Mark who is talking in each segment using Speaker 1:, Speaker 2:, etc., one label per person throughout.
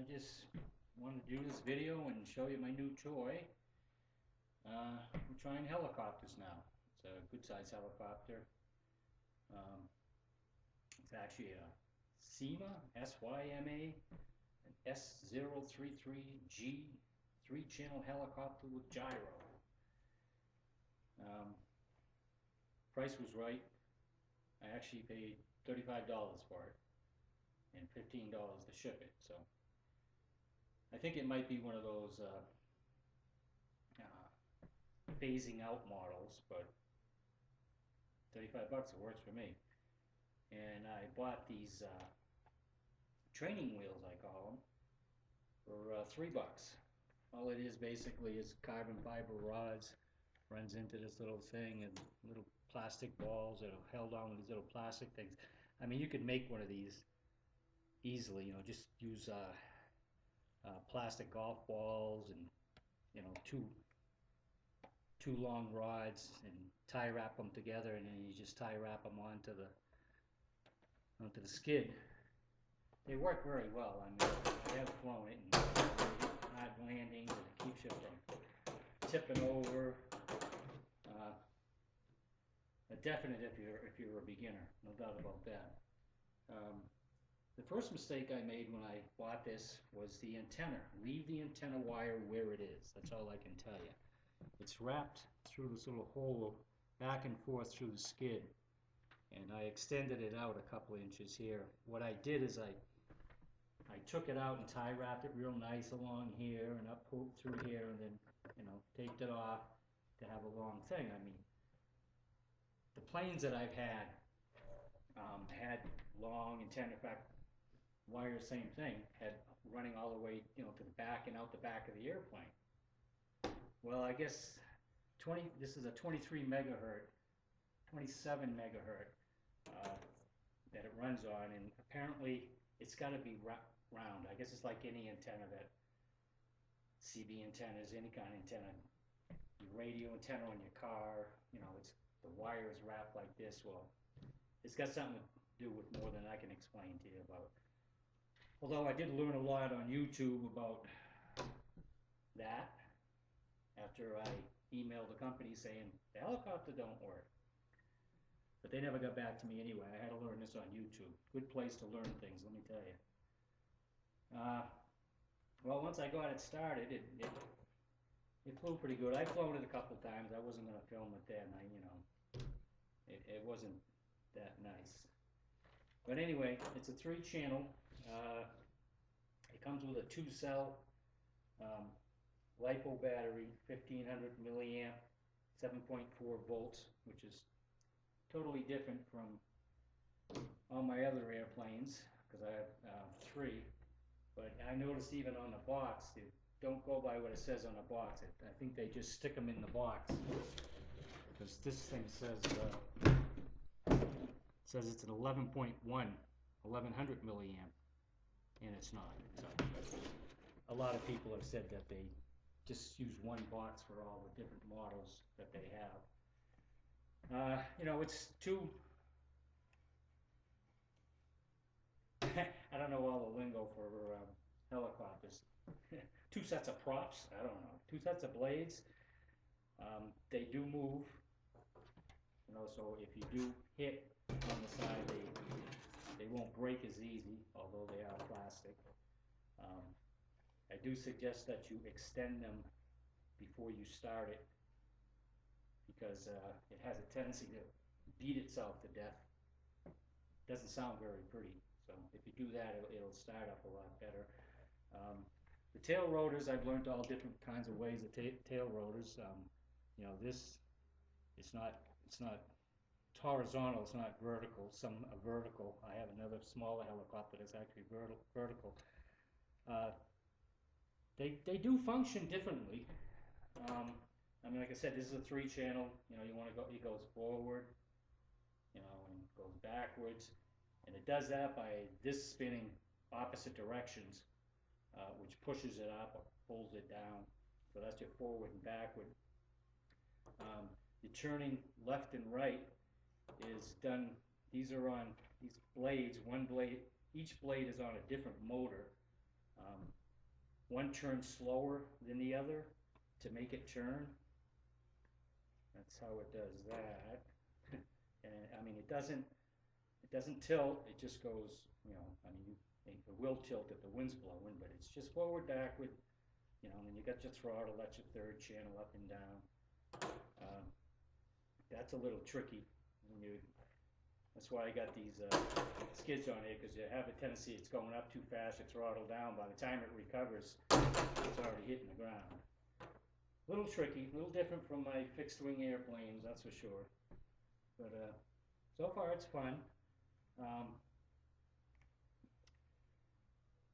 Speaker 1: I just wanted to do this video and show you my new toy. We're trying helicopters now. It's a good size helicopter. It's actually a SYMA, S-Y-M-A, an S033G 3-channel helicopter with gyro. Price was right. I actually paid $35 for it and $15 to ship it. So I think it might be one of those phasing out models, but 35 bucks, it works for me. And I bought these training wheels, I call them, for 3 bucks. All it is basically is carbon fiber rods, runs into this little thing, and little plastic balls that are held on with these little plastic things. I mean, you could make one of these easily, just use plastic golf balls and, two long rods and tie wrap them together, and then you just tie wrap them onto the skid. They work very well. I mean, I have flown it, and hard landings, and it keeps you from tipping over. A definite if you're a beginner, no doubt about that. The first mistake I made when I bought this was the antenna. Leave the antenna wire where it is. That's all I can tell you. It's wrapped through this little hole back and forth through the skid, and I extended it out a couple inches here. What I did is I took it out and tie wrapped it real nice along here and up through here, and then taped it off to have a long thing. I mean, the planes that I've had long antenna. In fact, wire, same thing, had running all the way to the back and out the back of the airplane. Well, I guess this is a 23 megahertz, 27 megahertz that it runs on, and apparently it's got to be round. I guess it's like any antenna, that CB antennas, any kind of antenna, your radio antenna on your car, it's the wire is wrapped like this. Well, it's got something to do with more than I can explain to you about. Although I did learn a lot on YouTube about that after I emailed the company saying the helicopter don't work. But they never got back to me anyway. I had to learn this on YouTube. Good place to learn things, let me tell you. Well, once I got it started, it flew pretty good. I've flown it a couple times. I wasn't going to film it then. It wasn't that nice. But anyway, it's a 3-channel. It comes with a 2-cell LiPo battery, 1500 milliamp, 7.4 volts, which is totally different from all my other airplanes, because I have 3. But I noticed even on the box, they don't go by what it says on the box. I think they just stick them in the box, because this thing says it's an 11.1, 1100 milliamp, and it's not. So a lot of people have said that they just use one box for all the different models that they have. It's two. I don't know all the lingo for helicopters. 2 sets of props. I don't know. 2 sets of blades. They do move. So if you do hit on the side, they won't break as easy, although they are plastic. I do suggest that you extend them before you start it, because it has a tendency to beat itself to death. Doesn't sound very pretty. So if you do that, it'll start up a lot better. The tail rotors, I've learned all different kinds of ways of tail rotors. This, it's not horizontal, it's not vertical. Some are vertical. I have another smaller helicopter that's actually vertical. They do function differently. I mean, like I said, this is a 3-channel. You want to go. It goes forward, and goes backwards, and it does that by this spinning opposite directions, which pushes it up or pulls it down. So that's your forward and backward. The turning left and right is done. These are on these blades. One blade, each blade is on a different motor. One turns slower than the other to make it turn. That's how it does that. And I mean, it doesn't tilt. It just goes, you know, I mean, it will tilt if the wind's blowing, but it's just forward, backward, you know, and then you got your throttle, that's your third channel up and down. That's a little tricky when you, that's why I got these skids on here, because you have a tendency it's going up too fast, you throttle down, by the time it recovers, it's already hitting the ground. A little tricky, a little different from my fixed wing airplanes, that's for sure. But so far it's fun.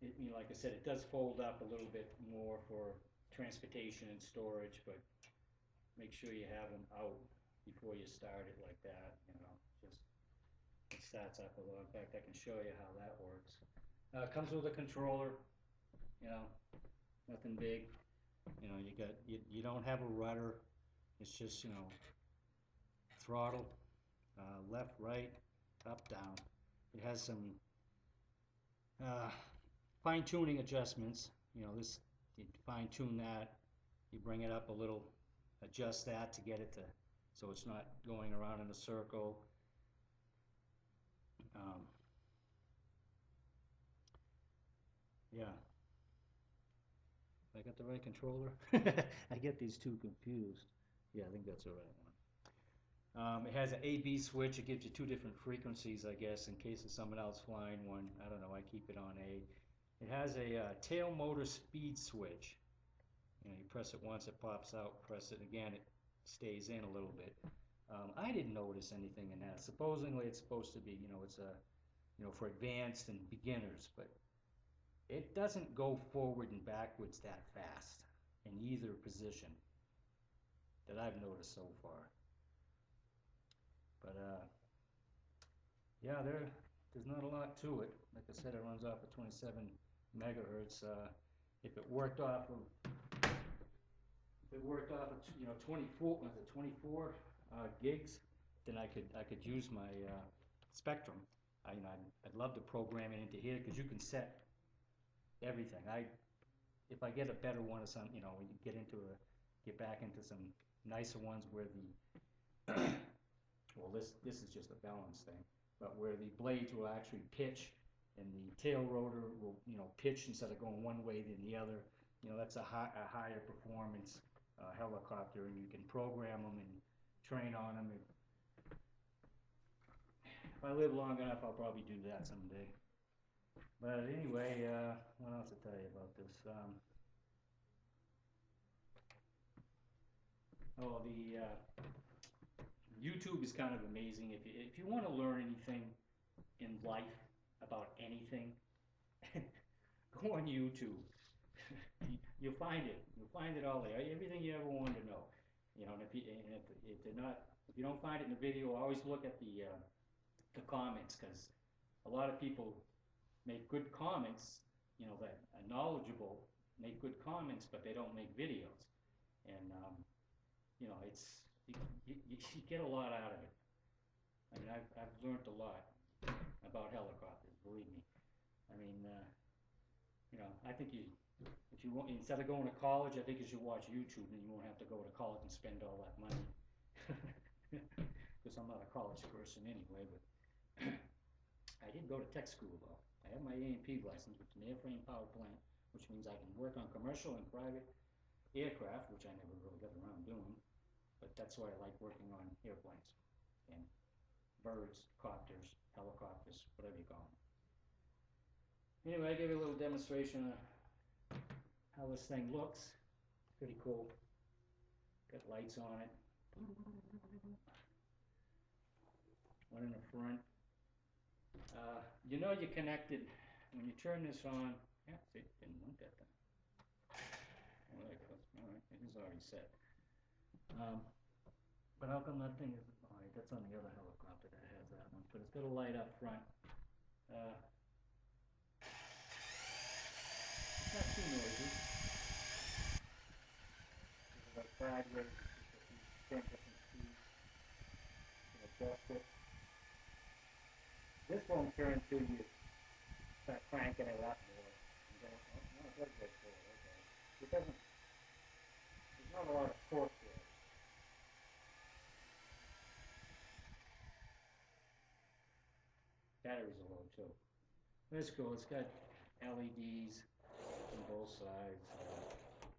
Speaker 1: You know, like I said, it does fold up a little bit more for transportation and storage, but make sure you have them out before you start it like that, you know, just it starts up a little. In fact, I can show you how that works. It comes with a controller, you know, nothing big. You know, you don't have a rudder. It's just, you know, throttle, left, right, up, down. It has some fine-tuning adjustments. You know, this, you fine-tune that, you bring it up a little, adjust that to get it to, so it's not going around in a circle. Yeah, I got the right controller. I get these two confused. Yeah, I think that's the right one. It has an A/B switch. It gives you two different frequencies, I guess, in case of someone else flying one. I don't know. I keep it on A. It has a tail motor speed switch. You know, you press it once, it pops out. Press it again, it stays in a little bit. I didn't notice anything in that. Supposedly, it's supposed to be, you know, it's a, you know, for advanced and beginners, but it doesn't go forward and backwards that fast in either position that I've noticed so far. But yeah, there's not a lot to it. Like I said, it runs off of 27 megahertz. If it worked off of, you know, 24, was it 24 gigs, then I could use my Spectrum. You know, I'd love to program it into here, because you can set everything. If I get a better one or something, you know, when you get back into some nicer ones where the well, this is just a balance thing, but where the blades will actually pitch and the tail rotor will, you know, pitch instead of going one way than the other. You know, that's a higher performance helicopter, and you can program them and train on them. If I live long enough, I'll probably do that someday. But anyway, what else to tell you about this? The YouTube is kind of amazing. If you want to learn anything in life about anything, go on YouTube. You'll find it. You'll find it all there. Everything you ever wanted to know. You know, and if you don't find it in the video, always look at the comments, because a lot of people make good comments. You know, that are knowledgeable, make good comments, but they don't make videos. And you know, you get a lot out of it. I mean, I've learned a lot about helicopters, believe me. I mean, you know, I think if you want, instead of going to college, I think you should watch YouTube, and you won't have to go to college and spend all that money. Because I'm not a college person anyway, but I did go to tech school though. I have my A&P license, which is an airframe power plant, which means I can work on commercial and private aircraft, which I never really got around doing, but that's why I like working on airplanes and birds, copters, helicopters, whatever you call them. Anyway, I gave you a little demonstration of how this thing looks. Pretty cool. Got lights on it. One in the front. You know you're connected when you turn this on. Yeah, see, didn't want that thing. Well, there it goes. All right, it is already set. But how come that thing is? All right, that's on the other helicopter that has that one. But it's got a light up front. It's not too noisy. There's about sideways. It's just a few 10 different speeds. You adjust it. This won't turn till you start cranking it up more. does go forward, okay. It doesn't, there's not a lot of torque there. Batteries are low too. That's cool. It's got LEDs on both sides,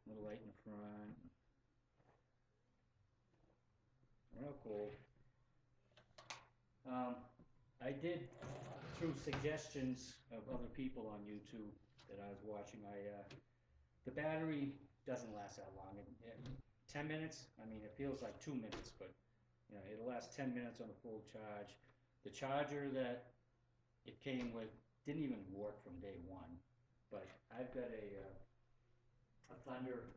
Speaker 1: little light in the front. Real cool. I did, through suggestions of other people on YouTube that I was watching, the battery doesn't last that long. 10 minutes, I mean, it feels like 2 minutes, but you know, it'll last 10 minutes on a full charge. The charger that it came with didn't even work from day one, but I've got a Thunder.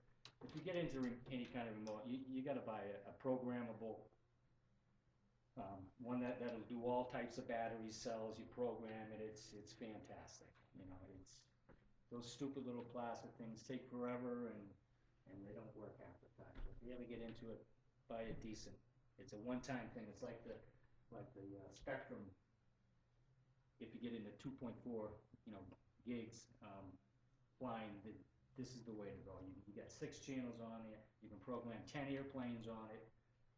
Speaker 1: If you get into any kind of remote, you got to buy a programmable one that'll do all types of batteries, cells. You program it. It's fantastic. You know, it's those stupid little plastic things take forever and they don't work half the time. So if you ever get into it, buy a decent. It's a one-time thing. It's like the Spectrum. If you get into 2.4, gigs flying, this is the way to go. You got 6 channels on there. You can program 10 airplanes on it.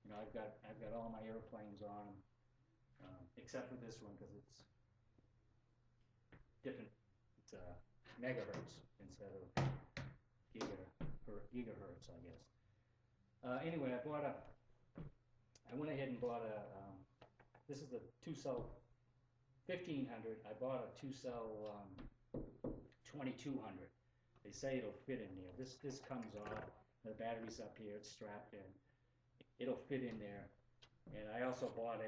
Speaker 1: You know, I've got all my airplanes on, except for this one because it's different. It's megahertz instead of gigahertz, I guess. Anyway, I went ahead and bought this is the 2-cell 1500. I bought a 2-cell 2200. They say it'll fit in there. This comes off. The battery's up here. It's strapped in. It'll fit in there. And I also bought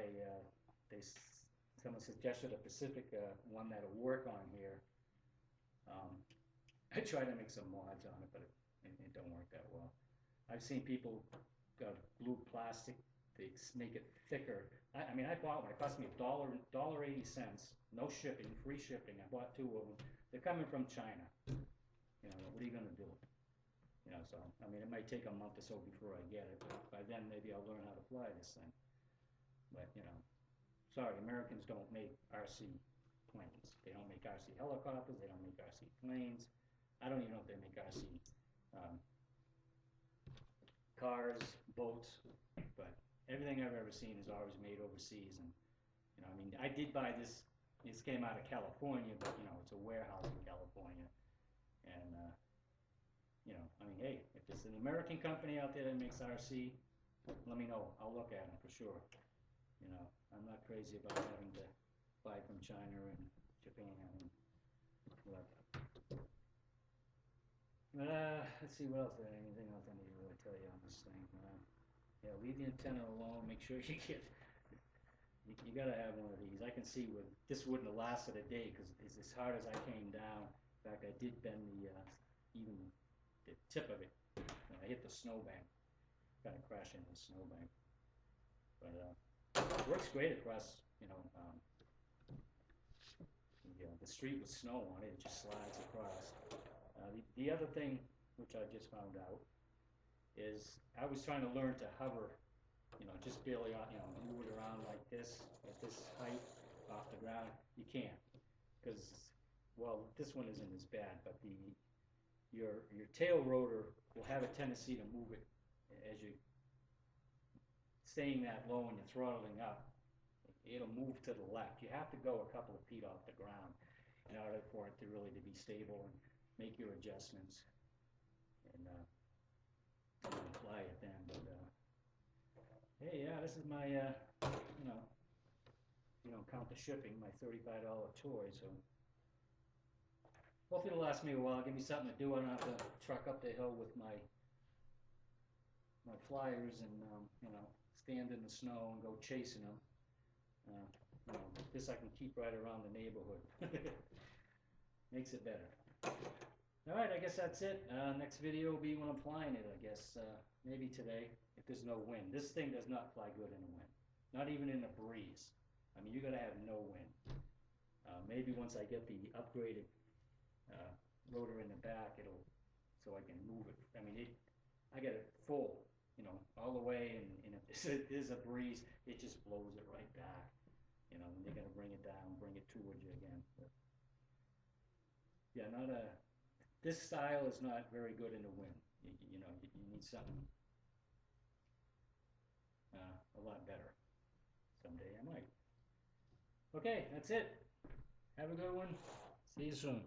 Speaker 1: someone suggested a Pacific one that'll work on here. I tried to make some mods on it, but it don't work that well. I've seen people glue plastic. They make it thicker. I mean, I bought one. It cost me $1.80. No shipping, free shipping. I bought 2 of them. They're coming from China. You know, what are you gonna do? You know, so I mean, it might take a month or so before I get it, but by then maybe I'll learn how to fly this thing. But you know, sorry, Americans don't make RC planes. They don't make RC helicopters. They don't make RC planes. I don't even know if they make RC cars, boats. But everything I've ever seen is always made overseas. And you know, I mean, I did buy this. This came out of California, but you know, it's a warehouse in California, and you know, I mean, hey, if there's an American company out there that makes RC, let me know. I'll look at them for sure. You know, I'm not crazy about having to buy from China and Japan and whatever. Let's see what else. Anything else I need to really tell you on this thing? Yeah, leave the antenna alone. Make sure you get. You gotta have one of these. I can see this wouldn't have lasted a day because it's as hard as I came down. In fact, I did bend even the tip of it. When I hit the snowbank, kind of crashed into the snowbank. But it works great across, the street with snow on it. It just slides across. The other thing, which I just found out, is I was trying to learn to hover, just barely, move it around like this at this height off the ground. You can't, because, well, this one isn't as bad, but your tail rotor will have a tendency to move it as you're staying that low and you're throttling up. It'll move to the left. You have to go a couple of feet off the ground in order for it to really be stable and make your adjustments and fly it then. But hey, yeah, this is my you don't count the shipping, my $35 toy. So hopefully it'll last me a while. Give me something to do. I don't have to truck up the hill with my flyers and stand in the snow and go chasing them. This I can keep right around the neighborhood. Makes it better. All right, I guess that's it. Next video will be when I'm flying it, I guess. Maybe today, if there's no wind. This thing does not fly good in the wind. Not even in a breeze. I mean, you gotta have no wind. Maybe once I get the upgraded rotor in the back, so I can move it. I mean, I got it full, all the way, and if there's a breeze, it just blows it right back. And they're gonna bring it down, bring it towards you again. But yeah, This style is not very good in the wind. You know, you need something a lot better. Someday I might. Okay, that's it. Have a good one. See you soon.